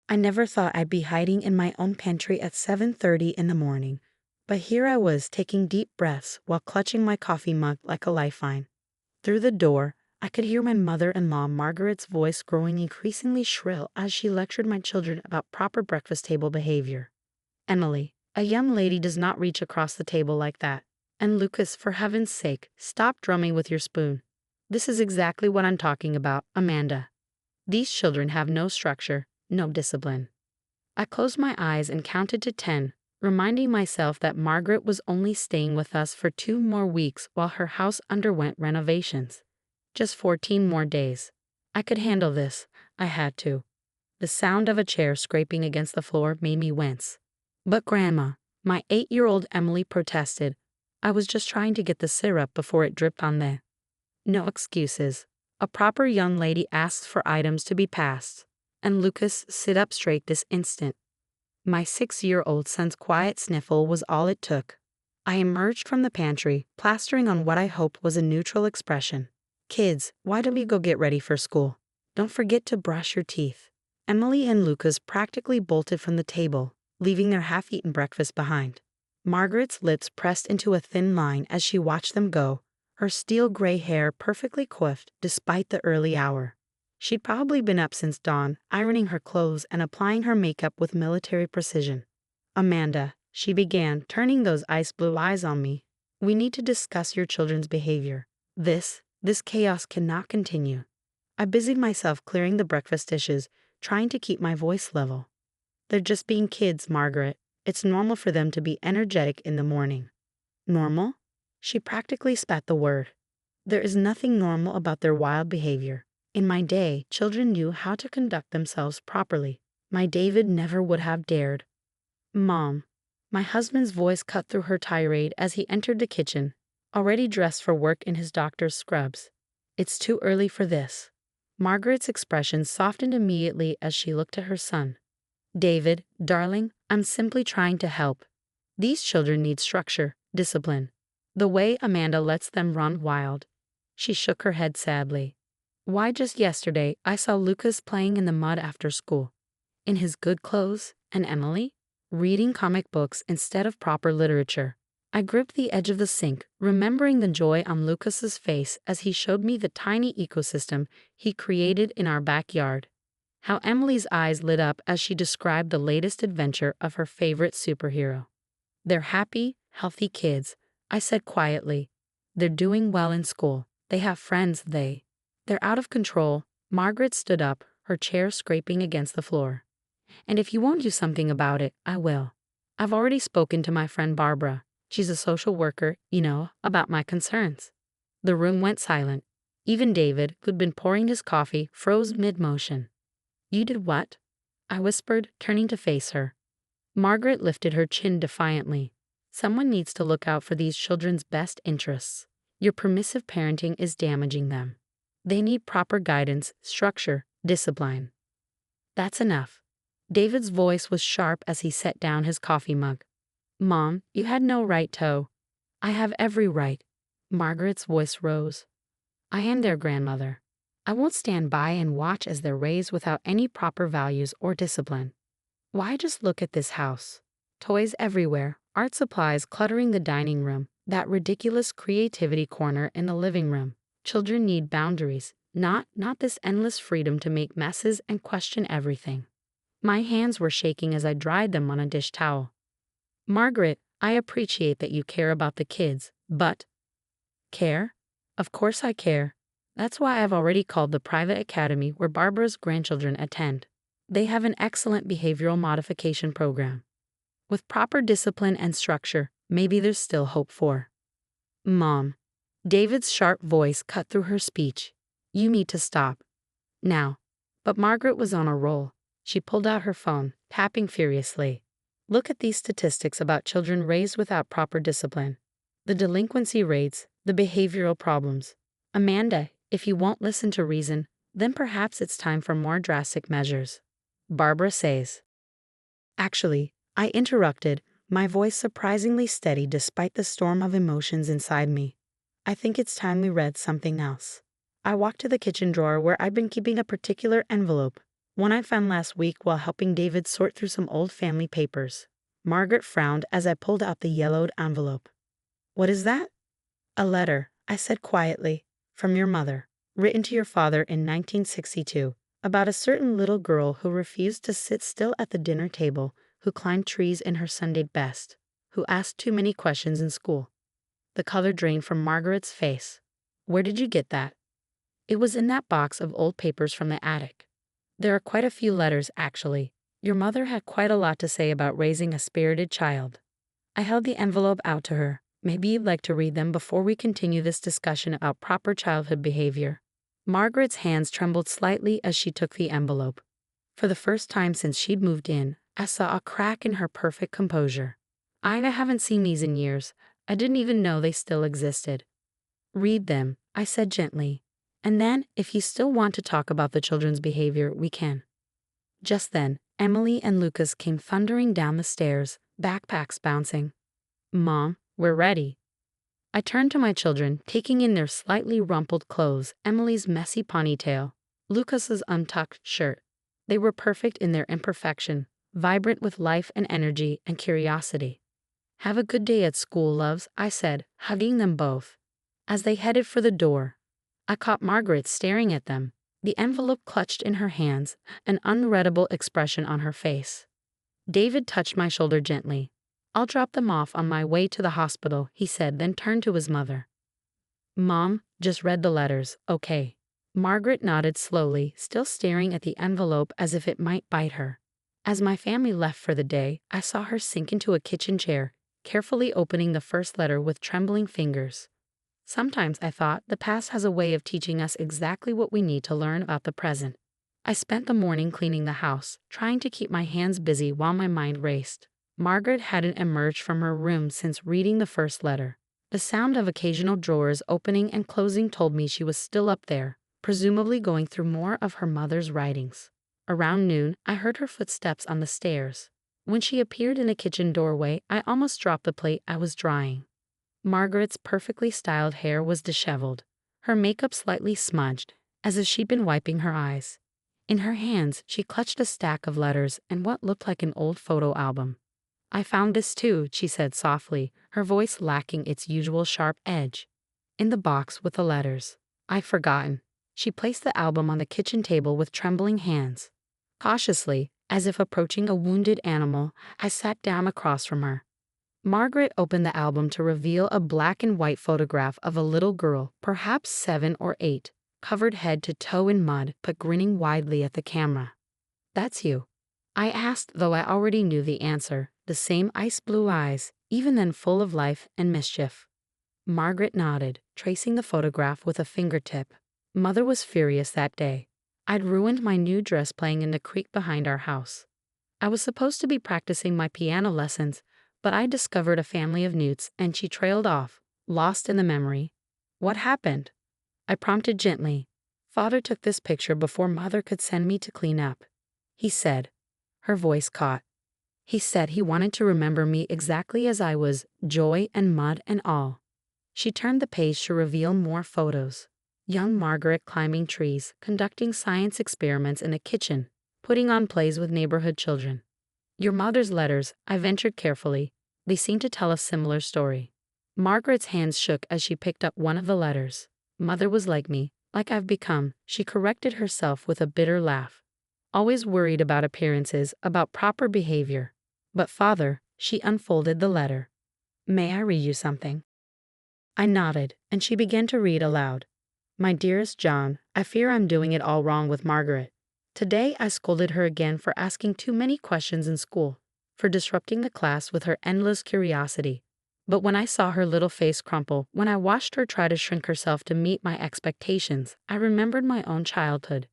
I never thought I'd be hiding in my own pantry at 7:30 in the morning, but here I was taking deep breaths while clutching my coffee mug like a lifeline. Through the door, I could hear my mother-in-law Margaret's voice growing increasingly shrill as she lectured my children about proper breakfast table behavior. Emily, a young lady does not reach across the table like that. And Lucas, for heaven's sake, stop drumming with your spoon. This is exactly what I'm talking about, Amanda. These children have no structure, no discipline. I closed my eyes and counted to 10, reminding myself that Margaret was only staying with us for 2 more weeks while her house underwent renovations. Just 14 more days. I could handle this. I had to. The sound of a chair scraping against the floor made me wince. But Grandma, my 8-year-old Emily protested. I was just trying to get the syrup before it dripped on the. No excuses. A proper young lady asks for items to be passed. And Lucas, sit up straight this instant. My 6-year-old son's quiet sniffle was all it took. I emerged from the pantry, plastering on what I hoped was a neutral expression. Kids, why don't we go get ready for school? Don't forget to brush your teeth. Emily and Lucas practically bolted from the table, leaving their half-eaten breakfast behind. Margaret's lips pressed into a thin line as she watched them go, her steel gray hair perfectly coiffed despite the early hour. She'd probably been up since dawn, ironing her clothes and applying her makeup with military precision. Amanda, she began, turning those ice blue eyes on me. We need to discuss your children's behavior. This chaos cannot continue. I busied myself clearing the breakfast dishes, trying to keep my voice level. They're just being kids, Margaret. It's normal for them to be energetic in the morning. Normal? She practically spat the word. There is nothing normal about their wild behavior. In my day, children knew how to conduct themselves properly. My David never would have dared. Mom. My husband's voice cut through her tirade as he entered the kitchen, already dressed for work in his doctor's scrubs. It's too early for this. Margaret's expression softened immediately as she looked at her son. David, darling, I'm simply trying to help. These children need structure, discipline. The way Amanda lets them run wild. She shook her head sadly. Why, just yesterday I saw Lucas playing in the mud after school. In his good clothes, and Emily? Reading comic books instead of proper literature. I gripped the edge of the sink, remembering the joy on Lucas's face as he showed me the tiny ecosystem he created in our backyard. How Emily's eyes lit up as she described the latest adventure of her favorite superhero. They're happy, healthy kids, I said quietly. They're doing well in school. They have friends, They're out of control. Margaret stood up, her chair scraping against the floor. And if you won't do something about it, I will. I've already spoken to my friend Barbara. She's a social worker, about my concerns. The room went silent. Even David, who'd been pouring his coffee, froze mid-motion. You did what? I whispered, turning to face her. Margaret lifted her chin defiantly. Someone needs to look out for these children's best interests. Your permissive parenting is damaging them. They need proper guidance, structure, discipline. That's enough. David's voice was sharp as he set down his coffee mug. Mom, you had no right to. I have every right. Margaret's voice rose. I am their grandmother. I won't stand by and watch as they're raised without any proper values or discipline. Why, just look at this house. Toys everywhere, art supplies cluttering the dining room, that ridiculous creativity corner in the living room. Children need boundaries, not this endless freedom to make messes and question everything. My hands were shaking as I dried them on a dish towel. Margaret, I appreciate that you care about the kids, but… Care? Of course I care. That's why I've already called the private academy where Barbara's grandchildren attend. They have an excellent behavioral modification program. With proper discipline and structure, maybe there's still hope for. Mom. David's sharp voice cut through her speech. You need to stop. Now. But Margaret was on a roll. She pulled out her phone, tapping furiously. Look at these statistics about children raised without proper discipline. The delinquency rates, the behavioral problems. Amanda, if you won't listen to reason, then perhaps it's time for more drastic measures. Barbara says. Actually, I interrupted, my voice surprisingly steady despite the storm of emotions inside me. I think it's time we read something else. I walked to the kitchen drawer where I'd been keeping a particular envelope. One I found last week while helping David sort through some old family papers. Margaret frowned as I pulled out the yellowed envelope. What is that? A letter, I said quietly, from your mother, written to your father in 1962, about a certain little girl who refused to sit still at the dinner table, who climbed trees in her Sunday best, who asked too many questions in school. The color drained from Margaret's face. Where did you get that? It was in that box of old papers from the attic. There are quite a few letters, actually. Your mother had quite a lot to say about raising a spirited child. I held the envelope out to her. Maybe you'd like to read them before we continue this discussion about proper childhood behavior. Margaret's hands trembled slightly as she took the envelope. For the first time since she'd moved in, I saw a crack in her perfect composure. I haven't seen these in years. I didn't even know they still existed. Read them, I said gently. And then, if you still want to talk about the children's behavior, we can. Just then, Emily and Lucas came thundering down the stairs, backpacks bouncing. Mom, we're ready. I turned to my children, taking in their slightly rumpled clothes, Emily's messy ponytail, Lucas's untucked shirt. They were perfect in their imperfection, vibrant with life and energy and curiosity. Have a good day at school, loves, I said, hugging them both. As they headed for the door, I caught Margaret staring at them, the envelope clutched in her hands, an unreadable expression on her face. David touched my shoulder gently. I'll drop them off on my way to the hospital, he said, then turned to his mother. Mom, just read the letters, okay? Margaret nodded slowly, still staring at the envelope as if it might bite her. As my family left for the day, I saw her sink into a kitchen chair, carefully opening the first letter with trembling fingers. Sometimes, I thought, the past has a way of teaching us exactly what we need to learn about the present. I spent the morning cleaning the house, trying to keep my hands busy while my mind raced. Margaret hadn't emerged from her room since reading the first letter. The sound of occasional drawers opening and closing told me she was still up there, presumably going through more of her mother's writings. Around noon, I heard her footsteps on the stairs. When she appeared in the kitchen doorway, I almost dropped the plate I was drying. Margaret's perfectly styled hair was disheveled, her makeup slightly smudged, as if she'd been wiping her eyes. In her hands, she clutched a stack of letters and what looked like an old photo album. I found this too, she said softly, her voice lacking its usual sharp edge. In the box with the letters. I'd forgotten. She placed the album on the kitchen table with trembling hands. Cautiously, as if approaching a wounded animal, I sat down across from her. Margaret opened the album to reveal a black and white photograph of a little girl, perhaps 7 or 8, covered head to toe in mud but grinning widely at the camera. That's you. I asked, though I already knew the answer, the same ice-blue eyes, even then full of life and mischief. Margaret nodded, tracing the photograph with a fingertip. Mother was furious that day. I'd ruined my new dress playing in the creek behind our house. I was supposed to be practicing my piano lessons, but I discovered a family of newts and she trailed off, lost in the memory. What happened? I prompted gently. Father took this picture before Mother could send me to clean up. He said. Her voice caught. He said he wanted to remember me exactly as I was, joy and mud and all. She turned the page to reveal more photos. Young Margaret climbing trees, conducting science experiments in a kitchen, putting on plays with neighborhood children. Your mother's letters, I ventured carefully. They seem to tell a similar story. Margaret's hands shook as she picked up one of the letters. Mother was like me, like I've become, she corrected herself with a bitter laugh. Always worried about appearances, about proper behavior. But Father, she unfolded the letter. May I read you something? I nodded, and she began to read aloud. My dearest John, I fear I'm doing it all wrong with Margaret. Today I scolded her again for asking too many questions in school, for disrupting the class with her endless curiosity. But when I saw her little face crumple, when I watched her try to shrink herself to meet my expectations, I remembered my own childhood.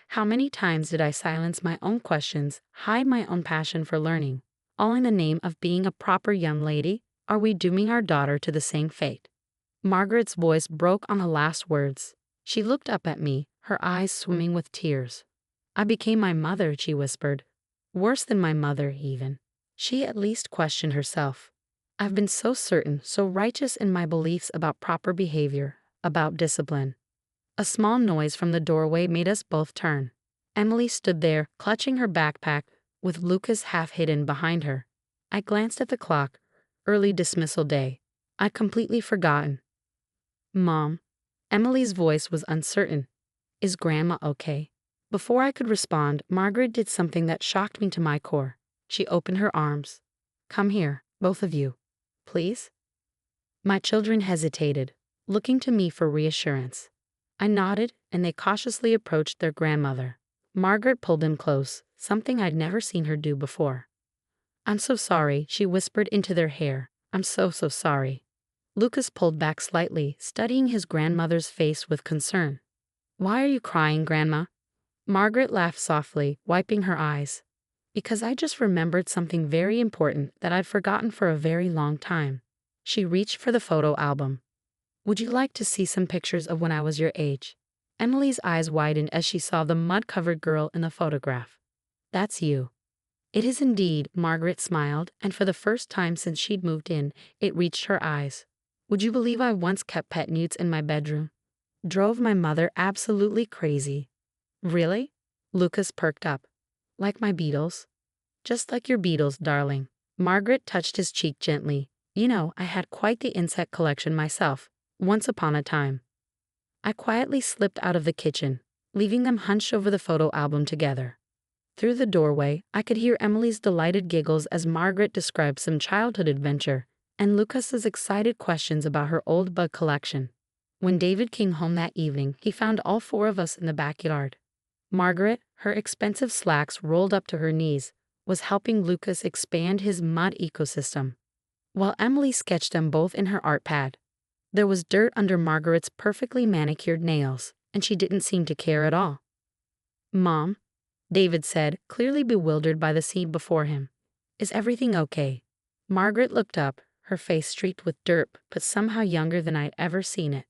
How many times did I silence my own questions, hide my own passion for learning, all in the name of being a proper young lady? Are we dooming our daughter to the same fate? Margaret's voice broke on the last words. She looked up at me, her eyes swimming with tears. I became my mother, she whispered. Worse than my mother, even. She at least questioned herself. I've been so certain, so righteous in my beliefs about proper behavior, about discipline. A small noise from the doorway made us both turn. Emily stood there, clutching her backpack, with Lucas half hidden behind her. I glanced at the clock. Early dismissal day. I'd completely forgotten. Mom. Emily's voice was uncertain. Is Grandma okay? Before I could respond, Margaret did something that shocked me to my core. She opened her arms. Come here, both of you. Please? My children hesitated, looking to me for reassurance. I nodded, and they cautiously approached their grandmother. Margaret pulled them close, something I'd never seen her do before. I'm so sorry, she whispered into their hair. I'm so sorry. Lucas pulled back slightly, studying his grandmother's face with concern. Why are you crying, Grandma? Margaret laughed softly, wiping her eyes. Because I just remembered something very important that I'd forgotten for a very long time. She reached for the photo album. Would you like to see some pictures of when I was your age? Emily's eyes widened as she saw the mud-covered girl in the photograph. That's you. It is indeed, Margaret smiled, and for the first time since she'd moved in, it reached her eyes. Would you believe I once kept pet newts in my bedroom? Drove my mother absolutely crazy. Really? Lucas perked up. Like my beetles? Just like your beetles, darling. Margaret touched his cheek gently. You know, I had quite the insect collection myself, once upon a time. I quietly slipped out of the kitchen, leaving them hunched over the photo album together. Through the doorway, I could hear Emily's delighted giggles as Margaret described some childhood adventure, and Lucas's excited questions about her old bug collection. When David came home that evening, he found all four of us in the backyard. Margaret, her expensive slacks rolled up to her knees, was helping Lucas expand his mud ecosystem, while Emily sketched them both in her art pad. There was dirt under Margaret's perfectly manicured nails, and she didn't seem to care at all. Mom, David said, clearly bewildered by the scene before him. Is everything okay? Margaret looked up, her face streaked with dirt, but somehow younger than I'd ever seen it.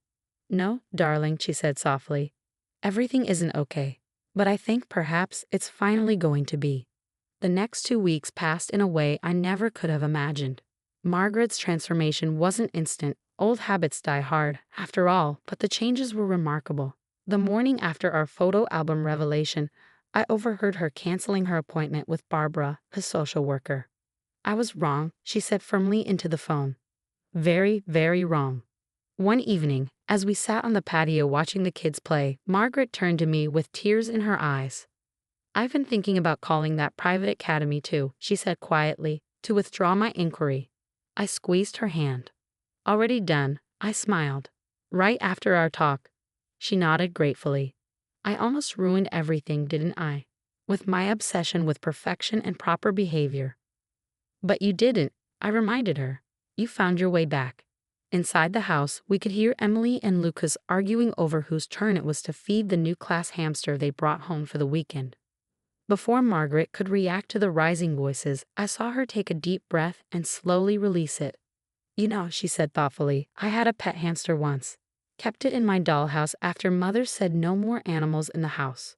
No, darling, she said softly. Everything isn't okay, but I think perhaps it's finally going to be. The next 2 weeks passed in a way I never could have imagined. Margaret's transformation wasn't instant. Old habits die hard, after all, but the changes were remarkable. The morning after our photo album revelation, I overheard her canceling her appointment with Barbara, the social worker. I was wrong, she said firmly into the phone. Very, very wrong. One evening, as we sat on the patio watching the kids play, Margaret turned to me with tears in her eyes. I've been thinking about calling that private academy too, she said quietly, to withdraw my inquiry. I squeezed her hand. Already done, I smiled. Right after our talk. She nodded gratefully. I almost ruined everything, didn't I? With my obsession with perfection and proper behavior. But you didn't, I reminded her. You found your way back. Inside the house, we could hear Emily and Lucas arguing over whose turn it was to feed the new class hamster they brought home for the weekend. Before Margaret could react to the rising voices, I saw her take a deep breath and slowly release it. You know, she said thoughtfully, I had a pet hamster once. Kept it in my dollhouse after Mother said no more animals in the house.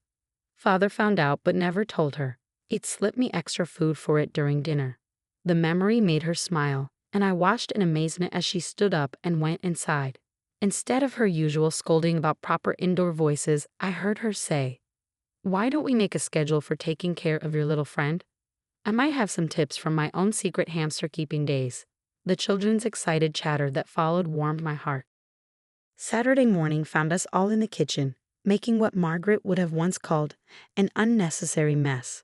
Father found out but never told her. He'd slip me extra food for it during dinner. The memory made her smile, and I watched in amazement as she stood up and went inside. Instead of her usual scolding about proper indoor voices, I heard her say, Why don't we make a schedule for taking care of your little friend? I might have some tips from my own secret hamster keeping days. The children's excited chatter that followed warmed my heart. Saturday morning found us all in the kitchen, making what Margaret would have once called an unnecessary mess.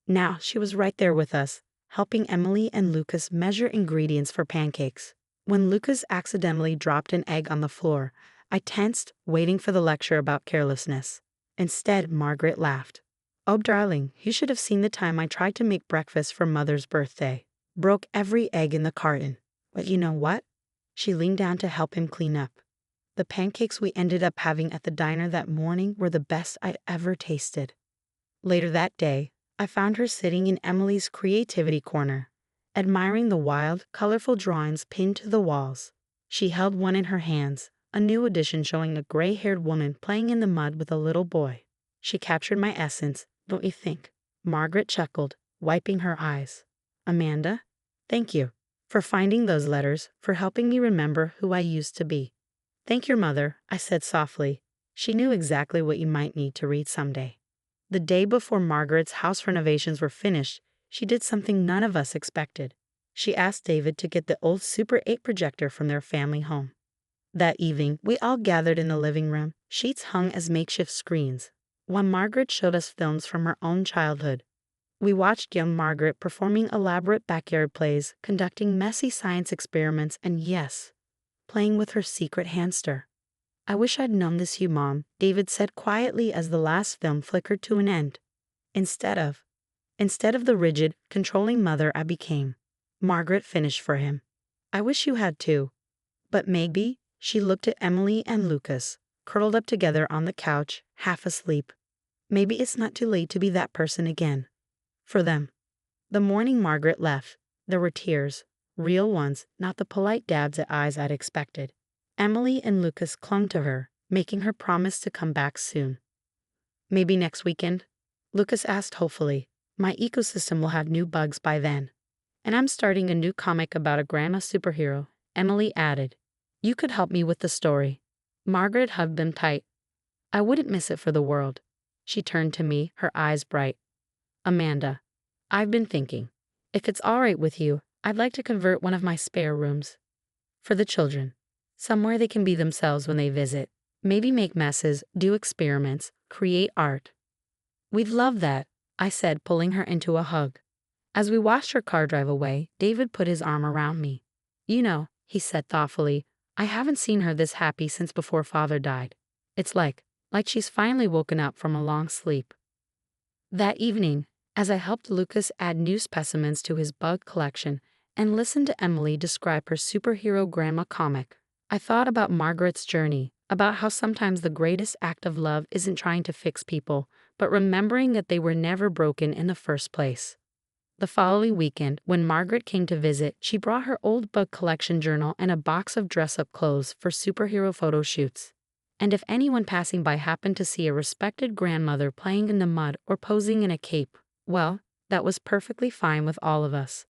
Now she was right there with us, helping Emily and Lucas measure ingredients for pancakes. When Lucas accidentally dropped an egg on the floor, I tensed, waiting for the lecture about carelessness. Instead, Margaret laughed. Oh, darling, you should have seen the time I tried to make breakfast for Mother's birthday. Broke every egg in the carton. But you know what? She leaned down to help him clean up. The pancakes we ended up having at the diner that morning were the best I'd ever tasted. Later that day, I found her sitting in Emily's creativity corner, admiring the wild, colorful drawings pinned to the walls. She held one in her hands, a new edition showing a gray-haired woman playing in the mud with a little boy. She captured my essence, don't you think? Margaret chuckled, wiping her eyes. Amanda, thank you for finding those letters, for helping me remember who I used to be. Thank your mother, I said softly. She knew exactly what you might need to read someday. The day before Margaret's house renovations were finished, she did something none of us expected. She asked David to get the old Super 8 projector from their family home. That evening, we all gathered in the living room, sheets hung as makeshift screens, while Margaret showed us films from her own childhood. We watched young Margaret performing elaborate backyard plays, conducting messy science experiments, and yes, playing with her secret hamster. "I wish I'd known this, you Mom," David said quietly as the last film flickered to an end. Instead of the rigid, controlling mother I became, Margaret finished for him. "I wish you had too." But maybe, she looked at Emily and Lucas, curled up together on the couch, half asleep. Maybe it's not too late to be that person again. For them. The morning Margaret left, there were tears, real ones, not the polite dabs at eyes I'd expected. Emily and Lucas clung to her, making her promise to come back soon. "Maybe next weekend?" Lucas asked hopefully. "My ecosystem will have new bugs by then. And I'm starting a new comic about a grandma superhero," Emily added. "You could help me with the story." Margaret hugged them tight. "I wouldn't miss it for the world." She turned to me, her eyes bright. "Amanda, I've been thinking. If it's all right with you, I'd like to convert one of my spare rooms for the children. Somewhere they can be themselves when they visit. Maybe make messes, do experiments, create art." "We'd love that," I said, pulling her into a hug. As we watched her car drive away, David put his arm around me. "You know," he said thoughtfully, "I haven't seen her this happy since before Father died. It's like she's finally woken up from a long sleep." That evening, as I helped Lucas add new specimens to his bug collection and listened to Emily describe her superhero grandma comic, I thought about Margaret's journey, about how sometimes the greatest act of love isn't trying to fix people, but remembering that they were never broken in the first place. The following weekend, when Margaret came to visit, she brought her old bug collection journal and a box of dress-up clothes for superhero photo shoots. And if anyone passing by happened to see a respected grandmother playing in the mud or posing in a cape, well, that was perfectly fine with all of us.